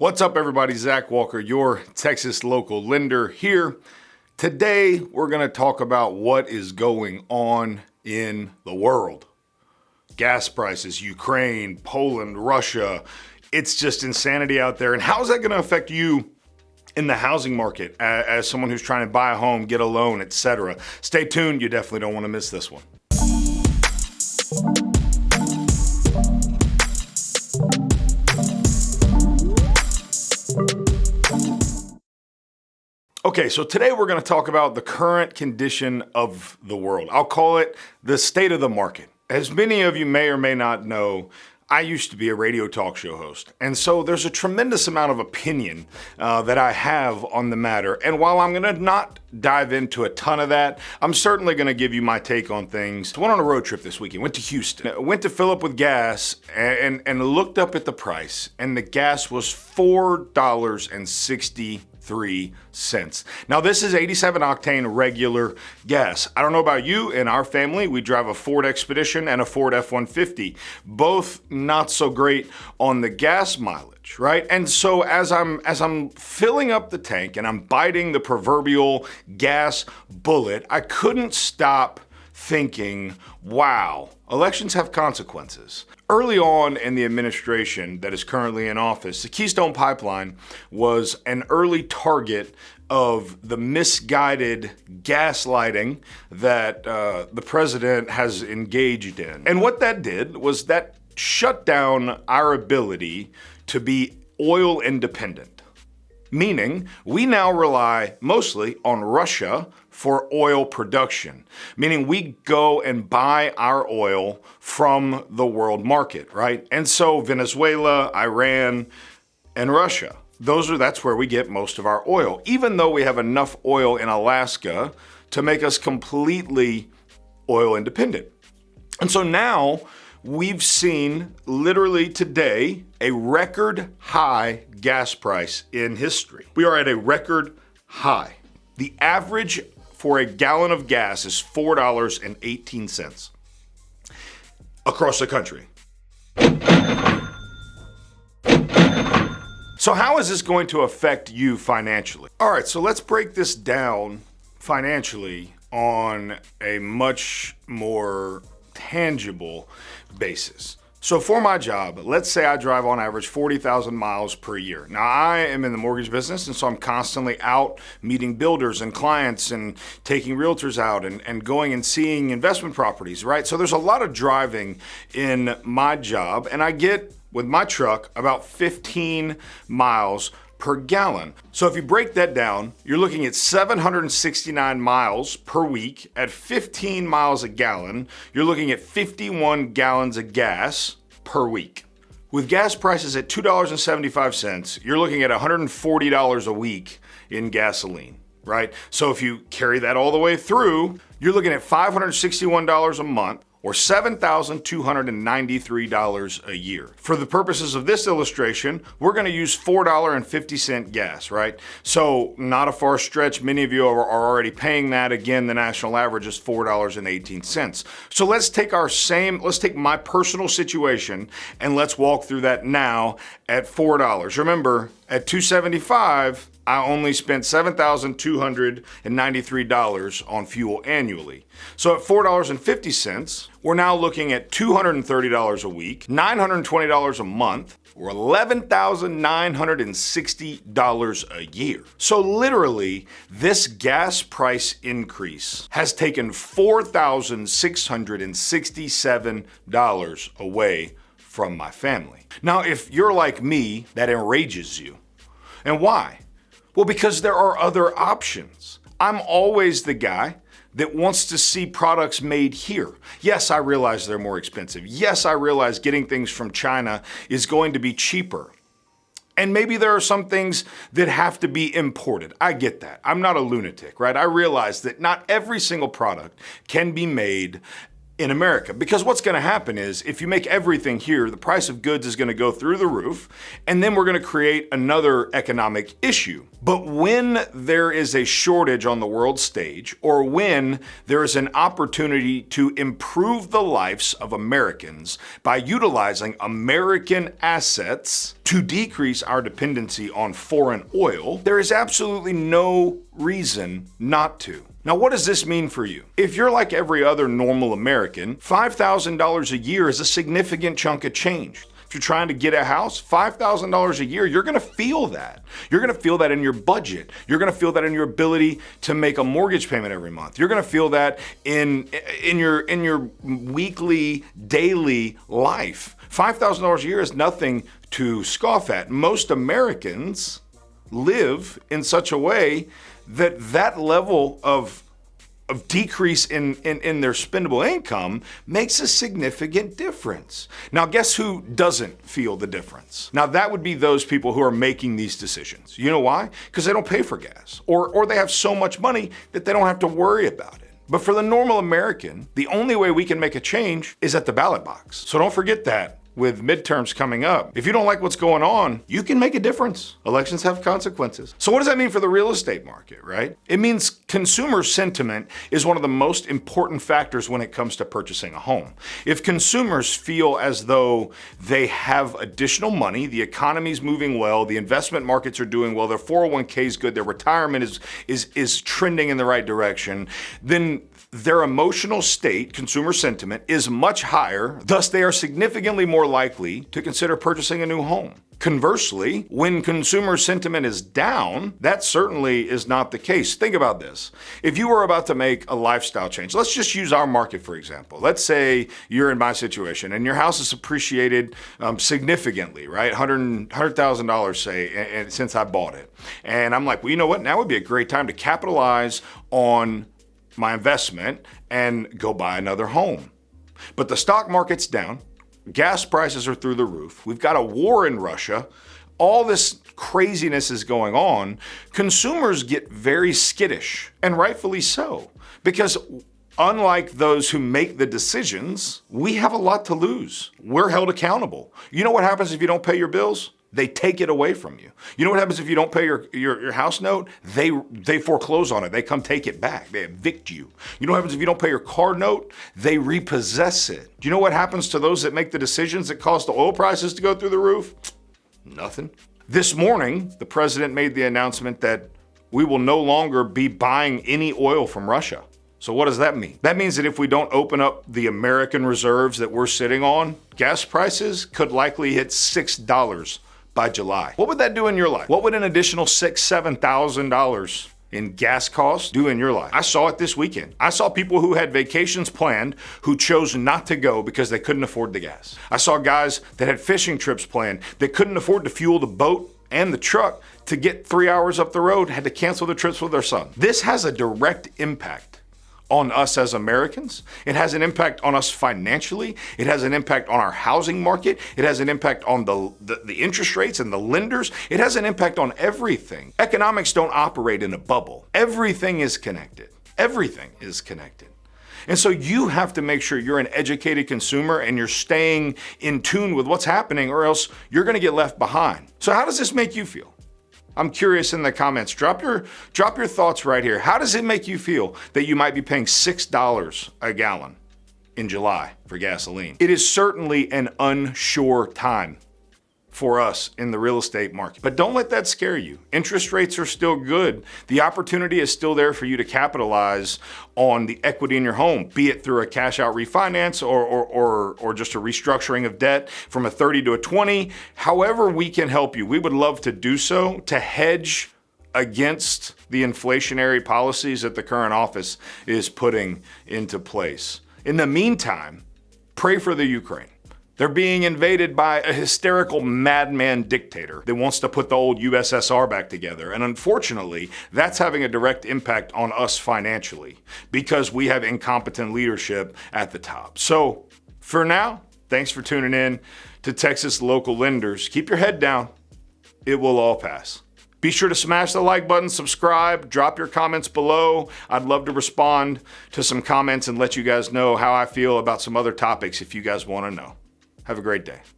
What's up, everybody? Zach Walker, your Texas local lender here. Today, we're going to talk about what is going on in the world. Gas prices, Ukraine, Poland, Russia. It's just insanity out there. And how is that going to affect you in the housing market as someone who's trying to buy a home, get a loan, etc.? Stay tuned. You definitely don't want to miss this one. Okay, so today we're going to talk about the current condition of the world. I'll call it the state of the market. As many of you may or may not know, I used to be a radio talk show host. And so there's a tremendous amount of opinion that I have on the matter. And while I'm going to not dive into a ton of that, I'm certainly going to give you my take on things. I went on a road trip this weekend, went to Houston, went to fill up with gas and looked up at the price, and the gas was $4.63. Now this is 87 octane regular gas. I don't know about you. In our family, we drive a Ford Expedition and a Ford F-150, both not so great on the gas mileage, right? And so as I'm filling up the tank and I'm biting the proverbial gas bullet, I couldn't stop thinking, wow, elections have consequences. Early on in the administration that is currently in office, the Keystone Pipeline was an early target of the misguided gaslighting that the president has engaged in. And what that did was that shut down our ability to be oil independent. Meaning, we now rely mostly on Russia for oil production. Meaning, we go and buy our oil from the world market, right? And so Venezuela, Iran, and Russia, that's where we get most of our oil, even though we have enough oil in Alaska to make us completely oil independent. And so now, we've seen literally today a record high gas price in history. We are at a record high. The average for a gallon of gas is $4.18 across the country. So how is this going to affect you financially? All right, so let's break this down financially on a much more tangible basis. So for my job, let's say I drive on average 40,000 miles per year. Now I am in the mortgage business, and so I'm constantly out meeting builders and clients and taking realtors out and going and seeing investment properties, right? So there's a lot of driving in my job, and I get with my truck about 15 miles per gallon. So if you break that down, you're looking at 769 miles per week at 15 miles a gallon. You're looking at 51 gallons of gas per week. With gas prices at $2.75, you're looking at $140 a week in gasoline, right? So if you carry that all the way through, you're looking at $561 a month, or $7,293 a year. For the purposes of this illustration, we're gonna use $4.50 gas, right? So not a far stretch. Many of you are already paying that. Again, the national average is $4.18. So let's take my personal situation and let's walk through that now at $4. Remember, at $2.75, I only spent $7,293 on fuel annually. So at $4.50, we're now looking at $230 a week, $920 a month, or $11,960 a year. So literally, this gas price increase has taken $4,667 away from my family. Now, if you're like me, that enrages you. And why? Well, because there are other options. I'm always the guy that wants to see products made here. Yes, I realize they're more expensive. Yes, I realize getting things from China is going to be cheaper. And maybe there are some things that have to be imported. I get that. I'm not a lunatic, right? I realize that not every single product can be made in America. Because what's going to happen is if you make everything here, the price of goods is going to go through the roof, and then we're going to create another economic issue. But when there is a shortage on the world stage, or when there is an opportunity to improve the lives of Americans by utilizing American assets to decrease our dependency on foreign oil, there is absolutely no reason not to. Now, what does this mean for you? If you're like every other normal American, $5,000 a year is a significant chunk of change. If you're trying to get a house, $5,000 a year, you're gonna feel that. You're gonna feel that in your budget. You're gonna feel that in your ability to make a mortgage payment every month. You're gonna feel that in your weekly, daily life. $5,000 a year is nothing to scoff at. Most Americans live in such a way that level of decrease in their spendable income makes a significant difference. Now, guess who doesn't feel the difference? Now, that would be those people who are making these decisions. You know why? Because they don't pay for gas, or they have so much money that they don't have to worry about it. But for the normal American, the only way we can make a change is at the ballot box. So don't forget that. With midterms coming up, if you don't like what's going on, you can make a difference. Elections have consequences. So what does that mean for the real estate market, right? It means consumer sentiment is one of the most important factors when it comes to purchasing a home. If consumers feel as though they have additional money, the economy's moving well, the investment markets are doing well, their 401k is good, their retirement is trending in the right direction, then their emotional state, consumer sentiment, is much higher. Thus, they are significantly more likely to consider purchasing a new home. Conversely, when consumer sentiment is down, that certainly is not the case. Think about this. If you were about to make a lifestyle change, let's just use our market for example. Let's say you're in my situation and your house is appreciated significantly, right? $100,000 say, since I bought it. And I'm like, well, you know what? Now would be a great time to capitalize on my investment and go buy another home. But the stock market's down, gas prices are through the roof, we've got a war in Russia, all this craziness is going on. Consumers get very skittish, and rightfully so, because unlike those who make the decisions, we have a lot to lose. We're held accountable. You know what happens if you don't pay your bills? They take it away from you. You know what happens if you don't pay your house note? They foreclose on it. They come take it back. They evict you. You know what happens if you don't pay your car note? They repossess it. Do you know what happens to those that make the decisions that cause the oil prices to go through the roof? Nothing. This morning, the president made the announcement that we will no longer be buying any oil from Russia. So what does that mean? That means that if we don't open up the American reserves that we're sitting on, gas prices could likely hit $6 by July. What would that do in your life? What would an additional $6,000, $7,000 in gas costs do in your life? I saw it this weekend. I saw people who had vacations planned who chose not to go because they couldn't afford the gas. I saw guys that had fishing trips planned that couldn't afford to fuel the boat and the truck to get 3 hours up the road, had to cancel their trips with their son. This has a direct impact on us as Americans. It has an impact on us financially. It has an impact on our housing market. It has an impact on the interest rates and the lenders. It has an impact on everything. Economics don't operate in a bubble. Everything is connected. Everything is connected. And so you have to make sure you're an educated consumer and you're staying in tune with what's happening, or else you're gonna get left behind. So how does this make you feel? I'm curious in the comments. Drop your thoughts right here. How does it make you feel that you might be paying $6 a gallon in July for gasoline? It is certainly an unsure time for us in the real estate market. But don't let that scare you. Interest rates are still good. The opportunity is still there for you to capitalize on the equity in your home, be it through a cash out refinance or just a restructuring of debt from a 30 to a 20. However we can help you, we would love to do so to hedge against the inflationary policies that the current office is putting into place. In the meantime, pray for the Ukraine. They're being invaded by a hysterical madman dictator that wants to put the old USSR back together. And unfortunately, that's having a direct impact on us financially because we have incompetent leadership at the top. So for now, thanks for tuning in to Texas Local Lenders. Keep your head down. It will all pass. Be sure to smash the like button, subscribe, drop your comments below. I'd love to respond to some comments and let you guys know how I feel about some other topics if you guys want to know. Have a great day.